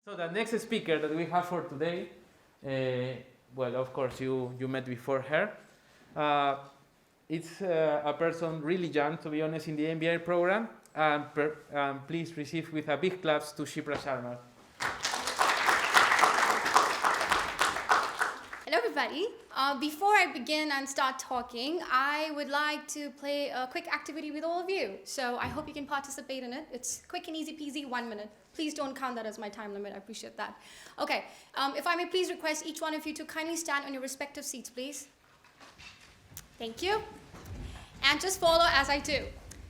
So the next speaker that we have for today, well, of course, you met before her. Uh, it's a person really young, to be honest, in the MBA program. Please receive with a big claps to Shipra Sharma. Hello, everybody. Before I begin and start talking, I would like to play a quick activity with all of you. So I hope you can participate in it. It's quick and easy peasy, 1 minute. Please don't count that as my time limit. I appreciate that. Okay, if I may please request each one of you to kindly stand on your respective seats, please. Thank you. And just follow as I do.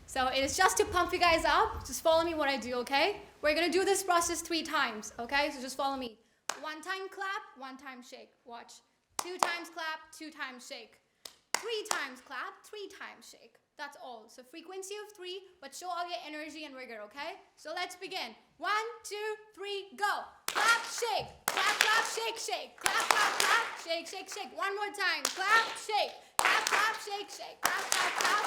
So it is just to pump you guys up. Just follow me what I do, okay? We're going to do this process 3 times, okay? So just follow me. 1 time clap, 1 time shake. Watch. 2 times clap, 2 times shake. 3 times clap, 3 times shake. That's all. So frequency of 3, but show all your energy and rigor, okay? So let's begin. 1, 2, 3, go. Clap, shake. Clap, clap, shake, shake. Clap, clap, clap, shake, shake, shake. One more time. Clap, shake. Clap, clap, shake, shake. Clap, clap, clap.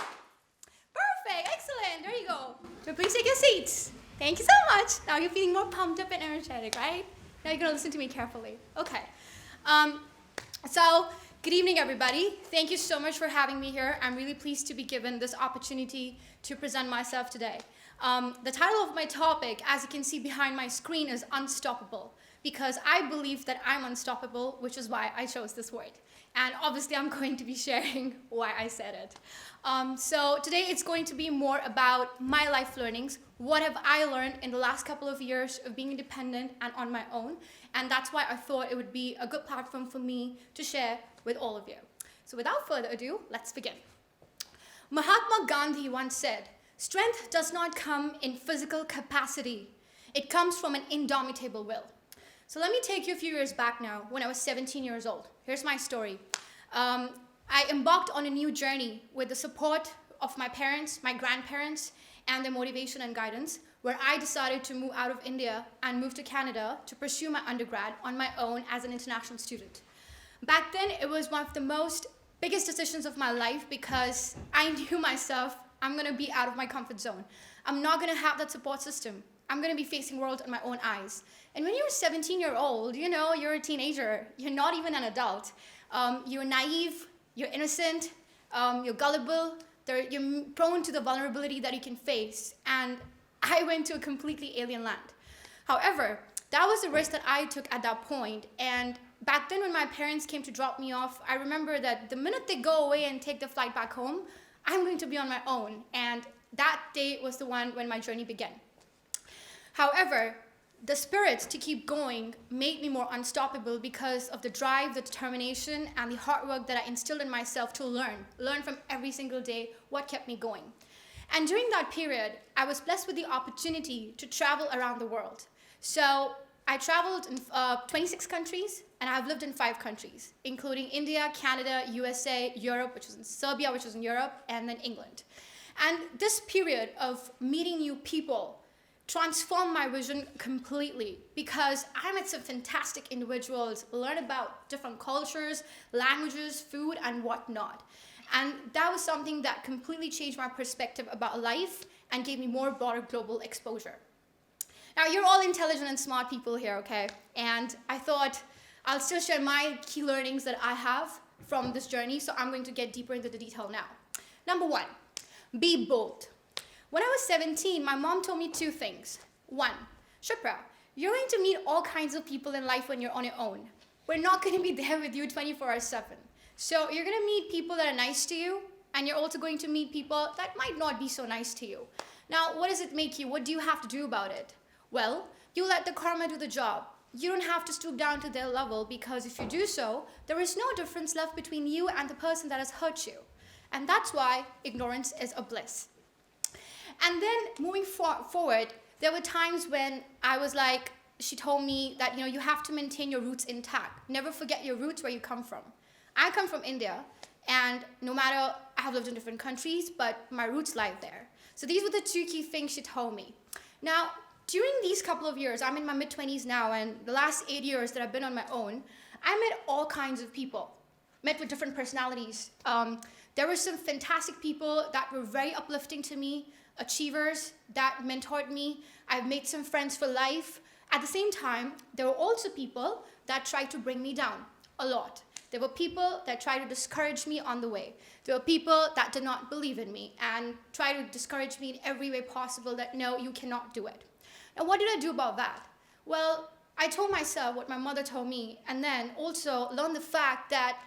Perfect. Excellent. There you go. So please take your seats. Thank you so much. Now you're feeling more pumped up and energetic, right? Now you're going to listen to me carefully. Okay. So, good evening, everybody. Thank you so much for having me here. I'm really pleased to be given this opportunity to present myself today. The title of my topic, as you can see behind my screen, is Unstoppable, because I believe that I'm unstoppable, which is why I chose this word. And obviously, I'm going to be sharing why I said it. So today, it's going to be more about my life learnings. What have I learned in the last couple of years of being independent and on my own? And that's why I thought it would be a good platform for me to share with all of you. So without further ado, let's begin. Mahatma Gandhi once said, "Strength does not come in physical capacity. It comes from an indomitable will." So let me take you a few years back now, when I was 17 years old. Here's my story. I embarked on a new journey with the support of my parents, my grandparents, and their motivation and guidance, where I decided to move out of India and move to Canada to pursue my undergrad on my own as an international student. Back then, it was one of the biggest decisions of my life, because I knew myself, I'm going to be out of my comfort zone. I'm not going to have that support system. I'm going to be facing the world in my own eyes. And when you're 17-year-old, you're a teenager. You're not even an adult. You're naive, you're innocent, you're gullible, you're prone to the vulnerability that you can face. And I went to a completely alien land. However, that was the risk that I took at that point. And back then, when my parents came to drop me off, I remember that the minute they go away and take the flight back home, I'm going to be on my own. And that day was the one when my journey began. However, the spirit to keep going made me more unstoppable because of the drive, the determination, and the hard work that I instilled in myself to learn from every single day what kept me going. And during that period, I was blessed with the opportunity to travel around the world. So I traveled in 26 countries, and I've lived in 5 countries, including India, Canada, USA, Europe, which was in Serbia, which was in Europe, and then England. And this period of meeting new people transformed my vision completely, because I met some fantastic individuals, learned about different cultures, languages, food, and whatnot. And that was something that completely changed my perspective about life and gave me more broader global exposure. Now, you're all intelligent and smart people here, okay? And I thought I'll still share my key learnings that I have from this journey, so I'm going to get deeper into the detail now. Number 1, be bold. When I was 17, my mom told me 2 things. 1, Shipra, you're going to meet all kinds of people in life when you're on your own. We're not going to be there with you 24/7. So you're going to meet people that are nice to you, and you're also going to meet people that might not be so nice to you. Now, what does it make you? What do you have to do about it? Well, you let the karma do the job. You don't have to stoop down to their level, because if you do so, there is no difference left between you and the person that has hurt you. And that's why ignorance is a bliss. And then moving forward, there were times when I was like, she told me that, you have to maintain your roots intact. Never forget your roots, where you come from. I come from India, and no matter, I have lived in different countries, but my roots lie there. So these were the 2 key things she told me. Now, during these couple of years, I'm in my mid-20s now, and the last 8 years that I've been on my own, I met all kinds of people, met with different personalities. There were some fantastic people that were very uplifting to me, achievers that mentored me. I've made some friends for life, At the same time, there were also people that tried to bring me down a lot. There were people that tried to discourage me on the way. There were people that did not believe in me and tried to discourage me in every way possible that no, you cannot do it. Now, what did I do about that? Well, I told myself what my mother told me, and then also learned the fact that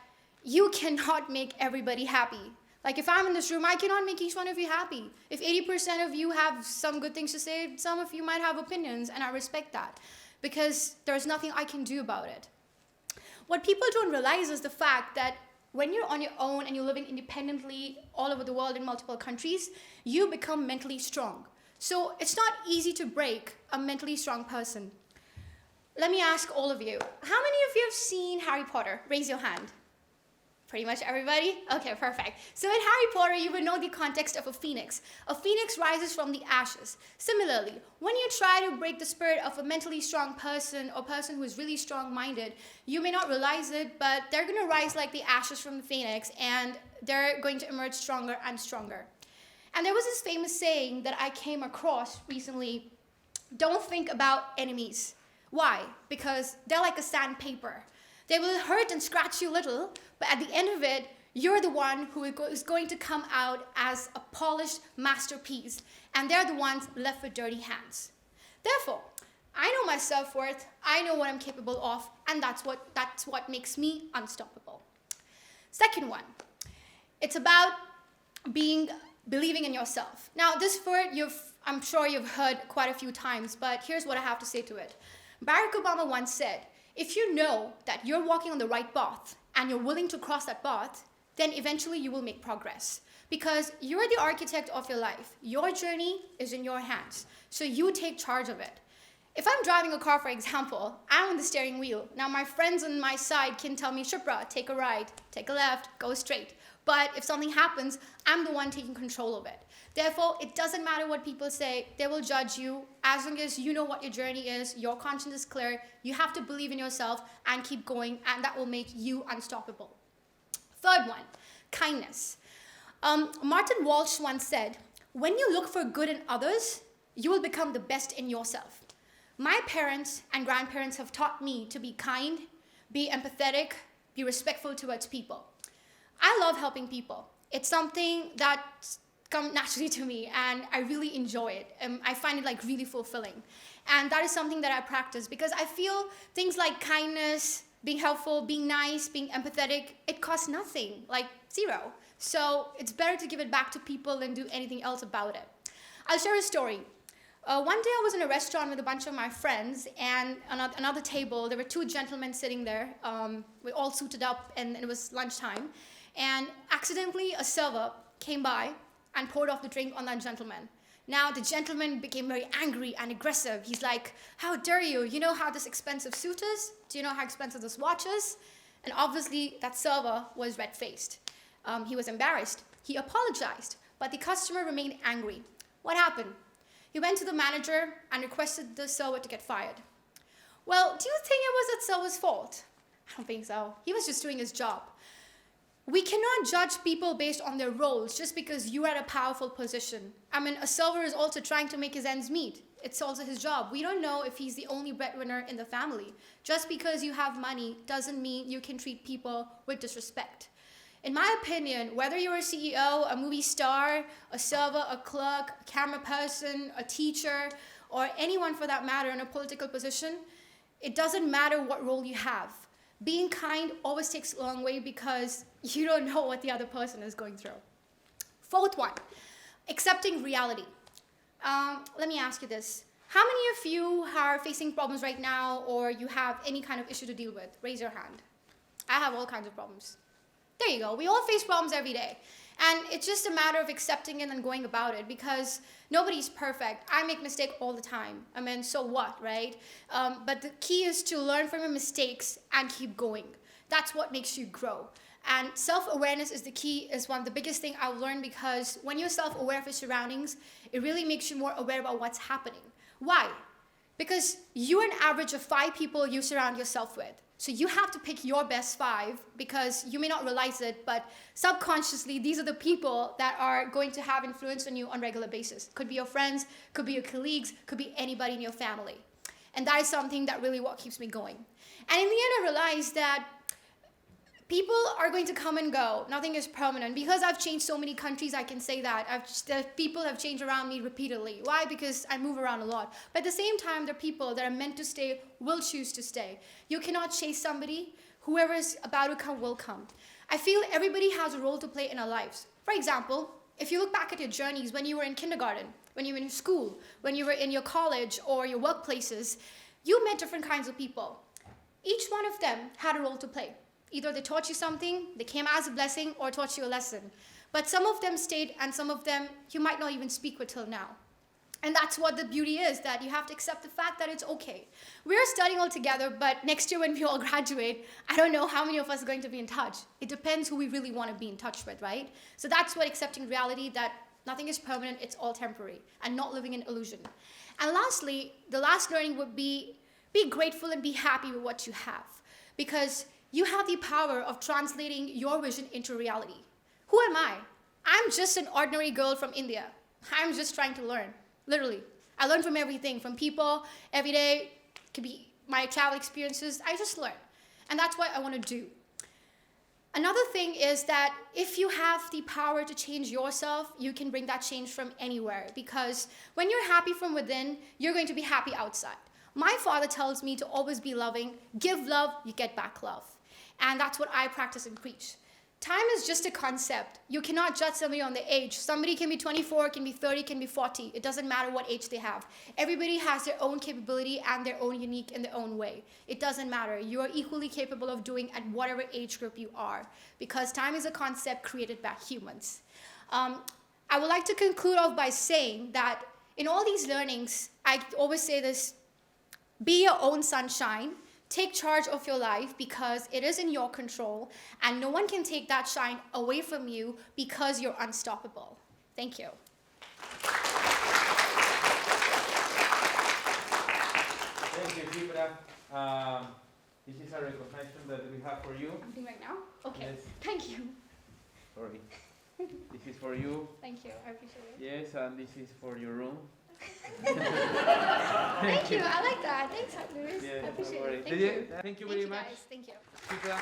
you cannot make everybody happy. Like if I'm in this room, I cannot make each one of you happy. If 80% of you have some good things to say, some of you might have opinions, and I respect that because there's nothing I can do about it. What people don't realize is the fact that when you're on your own and you're living independently all over the world in multiple countries, you become mentally strong. So it's not easy to break a mentally strong person. Let me ask all of you, how many of you have seen Harry Potter? Raise your hand. Pretty much everybody? Okay, perfect. So in Harry Potter, you would know the context of a phoenix. A phoenix rises from the ashes. Similarly, when you try to break the spirit of a mentally strong person or person who is really strong-minded, you may not realize it, but they're going to rise like the ashes from the phoenix, and they're going to emerge stronger and stronger. And there was this famous saying that I came across recently, don't think about enemies. Why? Because they're like a sandpaper. They will hurt and scratch you a little, but at the end of it, you're the one who is going to come out as a polished masterpiece, and they're the ones left with dirty hands. Therefore, I know my self-worth, I know what I'm capable of, and that's what makes me unstoppable. Second one, it's about believing in yourself. Now, this word I'm sure you've heard quite a few times, but here's what I have to say to it. Barack Obama once said, if you know that you're walking on the right path and you're willing to cross that path, then eventually you will make progress. Because you're the architect of your life. Your journey is in your hands. So you take charge of it. If I'm driving a car, for example, I'm on the steering wheel. Now my friends on my side can tell me, Shipra, take a right, take a left, go straight. But if something happens, I'm the one taking control of it. Therefore, it doesn't matter what people say. They will judge you. As long as you know what your journey is, your conscience is clear, you have to believe in yourself and keep going, and that will make you unstoppable. Third one, kindness. Martin Walsh once said, when you look for good in others, you will become the best in yourself. My parents and grandparents have taught me to be kind, be empathetic, be respectful towards people. I love helping people. It's something that's come naturally to me, and I really enjoy it. I find it like really fulfilling. And that is something that I practice because I feel things like kindness, being helpful, being nice, being empathetic, it costs nothing, like zero. So it's better to give it back to people than do anything else about it. I'll share a story. One day I was in a restaurant with a bunch of my friends, and on another table, there were two gentlemen sitting there. We all suited up, and it was lunchtime. And accidentally, a server came by and poured off the drink on that gentleman. Now, the gentleman became very angry and aggressive. He's like, how dare you? You know how this expensive suit is? Do you know how expensive this watch is? And obviously, that server was red-faced. He was embarrassed. He apologized, but the customer remained angry. What happened? He went to the manager and requested the server to get fired. Well, do you think it was that server's fault? I don't think so. He was just doing his job. We cannot judge people based on their roles just because you're at a powerful position. I mean, a server is also trying to make his ends meet. It's also his job. We don't know if he's the only breadwinner in the family. Just because you have money doesn't mean you can treat people with disrespect. In my opinion, whether you're a CEO, a movie star, a server, a clerk, a camera person, a teacher, or anyone for that matter in a political position, it doesn't matter what role you have. Being kind always takes a long way because you don't know what the other person is going through. Fourth one, accepting reality. Let me ask you this. How many of you are facing problems right now, or you have any kind of issue to deal with? Raise your hand. I have all kinds of problems. There you go. We all face problems every day. And it's just a matter of accepting it and going about it because nobody's perfect. I make mistakes all the time. I mean, so what, right? But the key is to learn from your mistakes and keep going. That's what makes you grow. And self-awareness is the key, is one of the biggest things I've learned because when you're self-aware of your surroundings, it really makes you more aware about what's happening. Why? Because you're an average of 5 people you surround yourself with. So you have to pick your best 5 because you may not realize it, but subconsciously, these are the people that are going to have influence on you on a regular basis. Could be your friends, could be your colleagues, could be anybody in your family. And that is something that really what keeps me going. And in the end, I realized that people are going to come and go. Nothing is permanent. Because I've changed so many countries, I can say that. People have changed around me repeatedly. Why? Because I move around a lot. But at the same time, the people that are meant to stay will choose to stay. You cannot chase somebody. Whoever is about to come will come. I feel everybody has a role to play in our lives. For example, if you look back at your journeys when you were in kindergarten, when you were in school, when you were in your college or your workplaces, you met different kinds of people. Each one of them had a role to play. Either they taught you something, they came as a blessing, or taught you a lesson. But some of them stayed, and some of them you might not even speak with till now. And that's what the beauty is, that you have to accept the fact that it's okay. We're studying all together, but next year when we all graduate, I don't know how many of us are going to be in touch. It depends who we really want to be in touch with, right? So that's what accepting reality, that nothing is permanent, it's all temporary, and not living in illusion. And lastly, the last learning would be grateful and be happy with what you have. Because you have the power of translating your vision into reality. Who am I? I'm just an ordinary girl from India. I'm just trying to learn. Literally. I learn from everything, from people, every day. It could be my travel experiences. I just learn. And that's what I want to do. Another thing is that if you have the power to change yourself, you can bring that change from anywhere. Because when you're happy from within, you're going to be happy outside. My father tells me to always be loving. Give love, you get back love. And that's what I practice and preach. Time is just a concept. You cannot judge somebody on the age. Somebody can be 24, can be 30, can be 40. It doesn't matter what age they have. Everybody has their own capability and their own unique in their own way. It doesn't matter. You are equally capable of doing at whatever age group you are, because time is a concept created by humans. I would like to conclude off by saying that in all these learnings, I always say this: be your own sunshine. Take charge of your life because it is in your control, and no one can take that shine away from you because you're unstoppable. Thank you. Thank you, Shipra. This is a recognition that we have for you. I'm doing right now? Okay. Yes. Thank you. Sorry. This is for you. Thank you. I appreciate it. Yes, and this is for your room. Thank you. I like that. Thanks, Luis. Yeah, I appreciate don't worry. it. Thank you. Thank you very much. Guys. Thank you. Shipra.